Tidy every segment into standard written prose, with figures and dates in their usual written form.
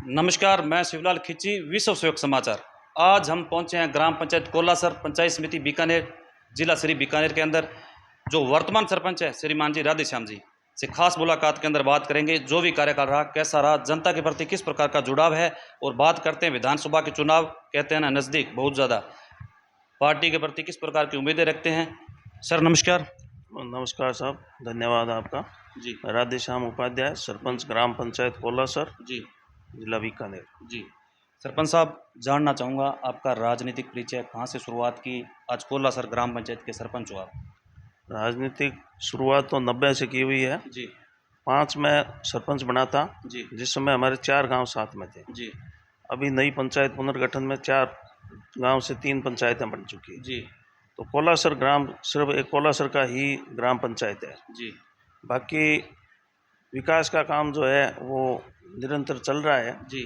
नमस्कार, मैं शिवलाल खिची, विश्व सहयोग समाचार। आज हम पहुंचे हैं ग्राम पंचायत कोलासर, पंचायत समिति बीकानेर, जिला श्री बीकानेर के अंदर। जो वर्तमान सरपंच है श्रीमान जी राधेश्याम जी से खास मुलाकात के अंदर बात करेंगे। जो भी कार्यकाल रहा, कैसा रहा, जनता के प्रति किस प्रकार का जुड़ाव है, और बात करते हैं विधानसभा के चुनाव, कहते हैं ना नज़दीक बहुत ज़्यादा, पार्टी के प्रति किस प्रकार की उम्मीदें रखते हैं। सर नमस्कार। नमस्कार साहब, धन्यवाद आपका। जी राधेश्याम उपाध्याय, सरपंच ग्राम पंचायत कोलासर, जी जिला बीकानेर। जी। सरपंच साहब, जानना चाहूँगा आपका राजनीतिक परिचय, कहाँ से शुरुआत की, आज कोलासर ग्राम पंचायत के सरपंच हो आप। राजनीतिक शुरुआत तो 90 से की हुई है। जी 5 में सरपंच बना था, जी जिस समय हमारे 4 गांव साथ में थे। जी अभी नई पंचायत पुनर्गठन में 4 गांव से 3 पंचायतें बन चुकी हैं। जी तो कोलासर ग्राम सिर्फ एक कोलासर का ही ग्राम पंचायत है। जी बाकी विकास का काम जो है वो निरंतर चल रहा है। जी।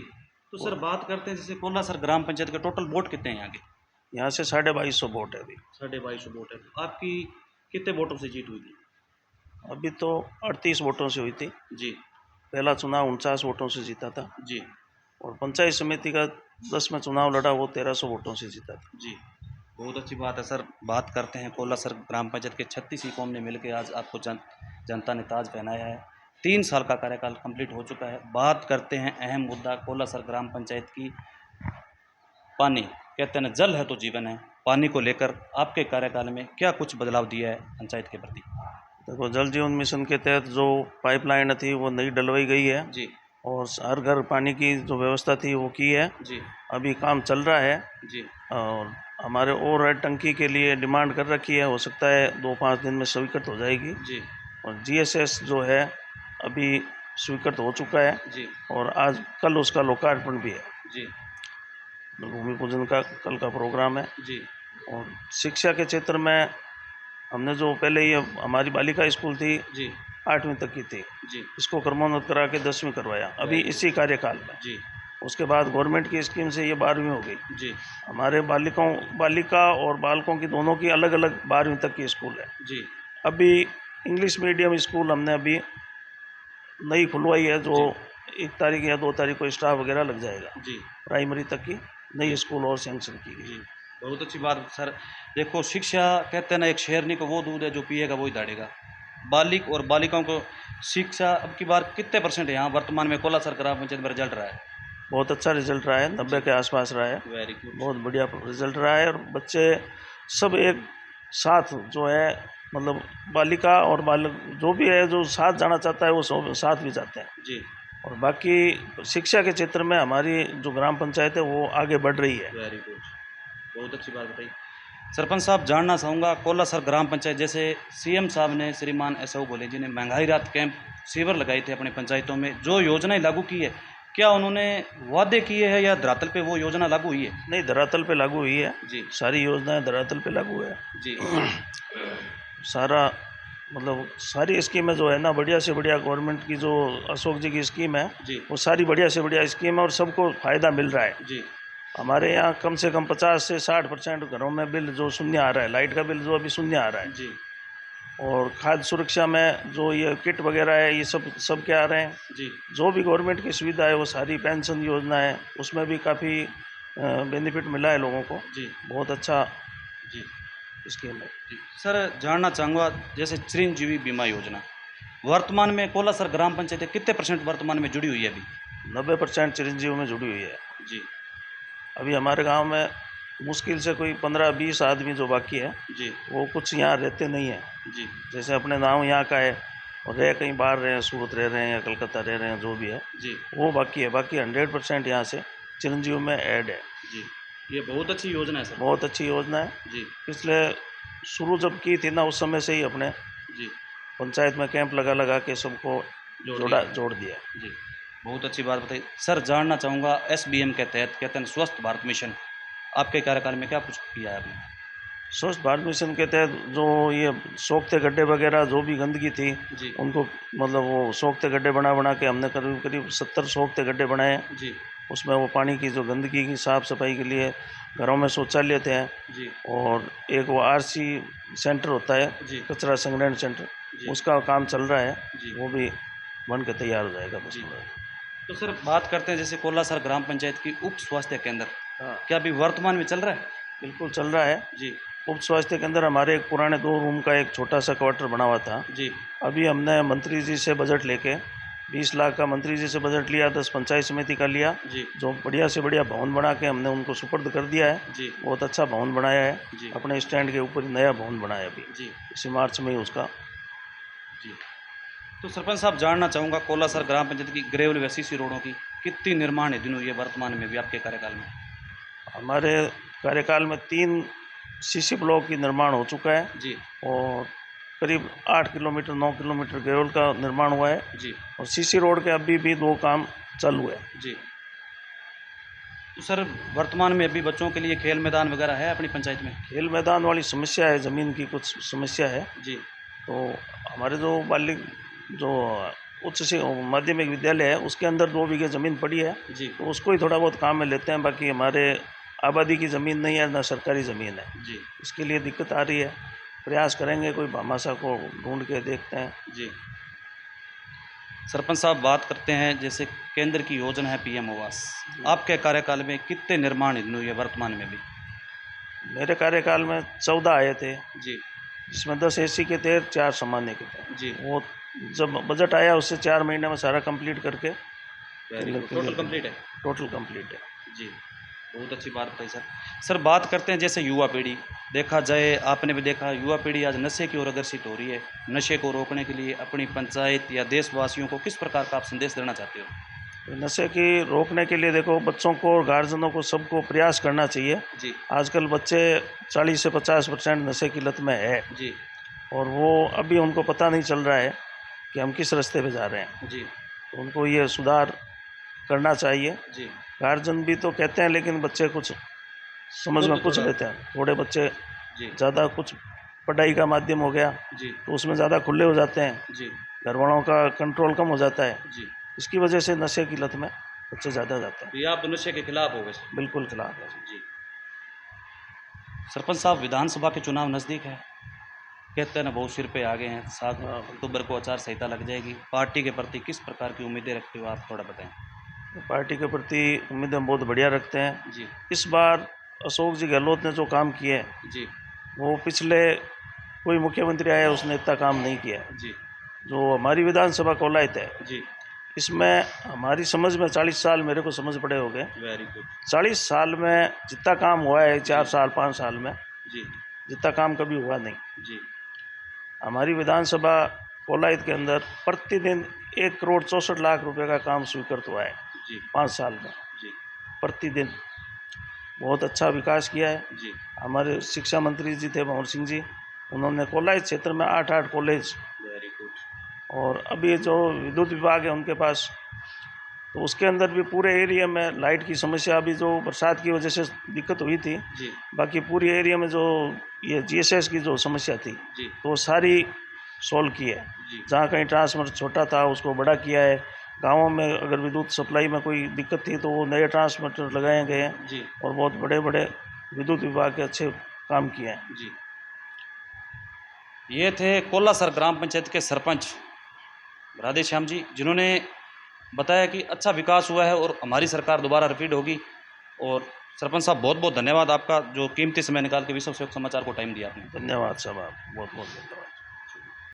तो सर बात करते हैं, जैसे कोलासर ग्राम पंचायत के टोटल वोट कितने हैं यहाँ के। यहाँ से 2250 वोट है अभी। 2250 वोट है। तो आपकी कितने वोटों से जीत हुई थी। अभी तो 38 वोटों से हुई थी। जी पहला चुनाव 49 वोटों से जीता था, जी और पंचायत समिति का 10 में चुनाव लड़ा, वो 1300 वोटों से जीता था। जी। बहुत अच्छी बात है सर। बात करते हैं कोलासर ग्राम पंचायत के 36 कौम ने मिलकर आज आपको जनता ने ताज पहनाया है। 3 साल का कार्यकाल कंप्लीट हो चुका है। बात करते हैं अहम मुद्दा कोलासर ग्राम पंचायत की, पानी। कहते हैं ना, जल है तो जीवन है। पानी को लेकर आपके कार्यकाल में क्या कुछ बदलाव दिया है पंचायत के प्रति। देखो, जल जीवन मिशन के तहत जो पाइपलाइन थी वो नई डलवाई गई है, जी और हर घर पानी की जो व्यवस्था थी वो की है। जी अभी काम चल रहा है, जी और हमारे ओवरहेड टंकी के लिए डिमांड कर रखी है, हो सकता है 2-5 दिन में स्वीकृत हो जाएगी। जी और जीएसएस जो है अभी स्वीकृत हो चुका है, जी और आज कल उसका लोकार्पण भी है। जी भूमि पूजन का कल का प्रोग्राम है। जी और शिक्षा के क्षेत्र में हमने जो पहले ये हमारी बालिका स्कूल थी, जी 8वीं तक की थी, जी इसको क्रमोन्नत करा के 10वीं करवाया अभी इसी कार्यकाल में। जी उसके बाद गवर्नमेंट की स्कीम से ये 12वीं हो गई। जी हमारे बालिका और बालकों की दोनों की अलग अलग 12वीं तक की स्कूल है। जी अभी इंग्लिश मीडियम स्कूल हमने अभी नई खुलवाई है, जो 1 तारीख या 2 तारीख को स्टाफ वगैरह लग जाएगा। जी प्राइमरी तक की नई स्कूल और सैंक्शन की गई। जी। बहुत अच्छी बात सर। देखो, शिक्षा कहते हैं ना, एक शेरनी को वो दूध है जो पिएगा वही दौड़ेगा। बालिक और बालिकाओं को शिक्षा अब की बार कितने % है यहाँ वर्तमान में कोलासर ग्राम पंचायत में रिजल्ट रहा है। बहुत अच्छा रिजल्ट रहा है, 90 के आसपास रहा है। Very good. बहुत बढ़िया रिजल्ट रहा है, और बच्चे सब एक साथ जो है, मतलब बालिका और बालक जो भी है, जो साथ जाना चाहता है वो सब साथ भी जाते हैं। जी और बाकी शिक्षा के क्षेत्र में हमारी जो ग्राम पंचायत है वो आगे बढ़ रही है। Very good. बहुत अच्छी बात बताई। सरपंच साहब, जानना चाहूँगा कोलासर ग्राम पंचायत, जैसे सीएम साहब ने, श्रीमान एसओ भोले जी ने महंगाई राहत कैंप शिविर लगाए थे अपने पंचायतों में, जो योजनाएं लागू की है, क्या उन्होंने वादे किए हैं या धरातल पे वो योजना लागू हुई है। नहीं, धरातल पे लागू हुई है। जी सारी योजनाएं धरातल पे लागू है। जी सारा मतलब सारी स्कीमें जो है ना, बढ़िया से बढ़िया गवर्नमेंट की जो अशोक जी की स्कीम है, जी वो सारी बढ़िया से बढ़िया स्कीम है, और सबको फ़ायदा मिल रहा है। जी हमारे यहाँ कम से कम 50 से 60% घरों में बिल जो शून्य आ रहा है, लाइट का बिल जो अभी शून्य आ रहा है। जी और खाद्य सुरक्षा में जो ये किट वगैरह है, ये सब क्या आ रहे हैं। जी जो भी गवर्नमेंट की सुविधा है वो सारी, पेंशन योजना है उसमें भी काफ़ी बेनिफिट मिला है लोगों को। जी बहुत अच्छा जी स्कीम है। जी। सर जानना चाहूँगा, जैसे चिरंजीवी बीमा योजना वर्तमान में कोलासर ग्राम पंचायत कितने % वर्तमान में जुड़ी हुई है अभी। 90% चिरंजीवी में जुड़ी हुई है। जी अभी हमारे गांव में मुश्किल से कोई 15-20 आदमी जो बाकी है, जी वो कुछ यहाँ रहते नहीं हैं। जी जैसे अपने गाँव यहाँ का है, और रह कहीं बाहर रहे हैं, सूरत रह रहे हैं या कलकत्ता रह रहे हैं, जो भी है जी वो बाकी है। बाकी 100% यहाँ से चिरंजीवी में ऐड है। जी। ये बहुत अच्छी योजना है सर। बहुत अच्छी योजना है। जी पिछले शुरू जब की थी ना, उस समय से ही अपने जी। पंचायत में कैंप लगा लगा के सबको जोड़ दिया। जी। बहुत अच्छी बात बताई सर। जानना चाहूँगा, SBM के तहत, कहते हैं स्वच्छ भारत मिशन, आपके कार्यकाल में क्या कुछ किया है आपने। स्वच्छ भारत मिशन के तहत जो ये सोखते गड्ढे वगैरह जो भी गंदगी थी, जी उनको मतलब वो सोखते गड्ढे बना बना के हमने करीब करीब 70 सोखते गड्ढे बनाए। जी उसमें वो पानी की जो गंदगी की साफ़ सफाई के लिए घरों में शौचालय थे। जी और एक वो RC सेंटर होता है, जी कचरा संग्रहण सेंटर, जी उसका काम चल रहा है। जी वो भी बन के तैयार हो जाएगा बस। जी। तो सर बात करते हैं जैसे कोलासर ग्राम पंचायत की उप स्वास्थ्य केंद्र, हाँ, क्या अभी वर्तमान में चल रहा है? बिल्कुल चल रहा है। जी उप स्वास्थ्य के अंदर हमारे एक पुराने 2 रूम का एक छोटा सा क्वार्टर बना हुआ था। जी अभी हमने मंत्री जी से बजट लेके 20 लाख का मंत्री जी से बजट लिया, 10 पंचायत समिति का लिया, जी जो बढ़िया से बढ़िया भवन बना के हमने उनको सुपुर्द कर दिया है। जी बहुत अच्छा भवन बनाया है। जी अपने स्टैंड के ऊपर नया भवन बनाया अभी जी इसी मार्च में ही उसका। जी। तो सरपंच साहब जानना चाहूँगा कोलासर ग्राम पंचायत की ग्रेवल व सीसी रोडों की कितनी निर्माण है दिन हुई है वर्तमान में भी आपके कार्यकाल में? हमारे कार्यकाल में 3 सीसी ब्लॉक की निर्माण हो चुका है जी और करीब 8 किलोमीटर 9 किलोमीटर ग्रेवल का निर्माण हुआ है जी और सीसी रोड के अभी भी 2 काम चालू है। जी। तो सर वर्तमान में अभी बच्चों के लिए खेल मैदान वगैरह है अपनी पंचायत में? खेल मैदान वाली समस्या है, ज़मीन की कुछ समस्या है। जी तो हमारे जो बालिक जो उच्च माध्यमिक विद्यालय है उसके अंदर 2 बीघे ज़मीन पड़ी है, जी तो उसको ही थोड़ा बहुत काम में लेते हैं। बाकी हमारे आबादी की ज़मीन नहीं है, ना सरकारी ज़मीन है, जी इसके लिए दिक्कत आ रही है। प्रयास करेंगे, कोई भामाशाह को ढूंढ के देखते हैं। जी। सरपंच साहब बात करते हैं जैसे केंद्र की योजना है पीएम आवास, आपके कार्यकाल में कितने निर्माण दिन हुई है वर्तमान में भी? मेरे कार्यकाल में 14 आए थे, जी जिसमें 10 एसी के थे, 4 सामान्य के थे। जी वो जब बजट आया उससे 4 महीने में सारा कंप्लीट करके टोटल कंप्लीट है? टोटल कंप्लीट है। जी बहुत अच्छी बात बताई सर। सर बात करते हैं जैसे युवा पीढ़ी, देखा जाए आपने भी देखा युवा पीढ़ी आज नशे की ओर अग्रसित हो रही है, नशे को रोकने के लिए अपनी पंचायत या देशवासियों को किस प्रकार का आप संदेश देना चाहते हो? नशे की रोकने के लिए देखो, बच्चों को और गार्जियनों को सबको प्रयास करना चाहिए। जी आजकल बच्चे 40 से 50% नशे की लत में है जी और वो अभी उनको पता नहीं चल रहा है कि हम किस रास्ते पे जा रहे हैं। जी तो उनको ये सुधार करना चाहिए। जी गार्जियन भी तो कहते हैं लेकिन बच्चे कुछ समझ में कुछ थोड़ा- लेते हैं। थोड़े बच्चे जी ज़्यादा कुछ पढ़ाई का माध्यम हो गया जी तो उसमें ज़्यादा खुले हो जाते हैं, जी घर वालों का कंट्रोल कम हो जाता है। जी। इसकी वजह से नशे की लत में बच्चे ज़्यादा जाते हैं। तो ये आप नशे के खिलाफ हो वैसे? बिल्कुल खिलाफ है। जी। सरपंच साहब विधानसभा के चुनाव नज़दीक है, कहते हैं ना बहुत सिर पे आ गए हैं, 7 हाँ। अक्टूबर को आचार संहिता लग जाएगी, पार्टी के प्रति किस प्रकार की उम्मीदें रखते हो आप थोड़ा बताएं? पार्टी के प्रति उम्मीदें बहुत बढ़िया रखते हैं। जी इस बार अशोक जी गहलोत ने जो काम किए हैं जी वो पिछले कोई मुख्यमंत्री आया उसने इतना काम नहीं किया है। जी जो हमारी विधानसभा कोलायत है जी। इसमें हमारी समझ में 40 साल मेरे को समझ पड़े हो गए। Very good. 40 साल में जितना काम हुआ है 4 साल 5 साल में जी जितना काम कभी हुआ नहीं। जी हमारी विधानसभा कोलायत के अंदर प्रतिदिन 1,64,00,000 रुपए का काम स्वीकृत हुआ है जी 5 साल में। जी प्रतिदिन बहुत अच्छा विकास किया है। जी। हमारे शिक्षा मंत्री जी थे भंवर सिंह जी, उन्होंने कोलायत क्षेत्र में 8 कॉलेज वेरी गुड। और अभी जो विद्युत विभाग है उनके पास, तो उसके अंदर भी पूरे एरिया में लाइट की समस्या, अभी जो बरसात की वजह से दिक्कत हुई थी, जी बाकी पूरी एरिया में जो ये जीएसएस की जो समस्या थी जी तो वो सारी सॉल्व की है। जी जहाँ कहीं ट्रांसफार्मर छोटा था उसको बड़ा किया है। गाँवों में अगर विद्युत सप्लाई में कोई दिक्कत थी तो वो नए ट्रांसमीटर लगाए गए हैं जी और बहुत बड़े बड़े विद्युत विभाग के अच्छे काम किए हैं। जी। ये थे कोलासर ग्राम पंचायत के सरपंच राधेश्याम जी, जिन्होंने बताया कि अच्छा विकास हुआ है और हमारी सरकार दोबारा रिपीट होगी। और सरपंच साहब बहुत बहुत धन्यवाद आपका, जो कीमती समय निकाल के विश्व सहयोग समाचार को टाइम दिया आपने। धन्यवाद साहब, आप बहुत बहुत धन्यवाद।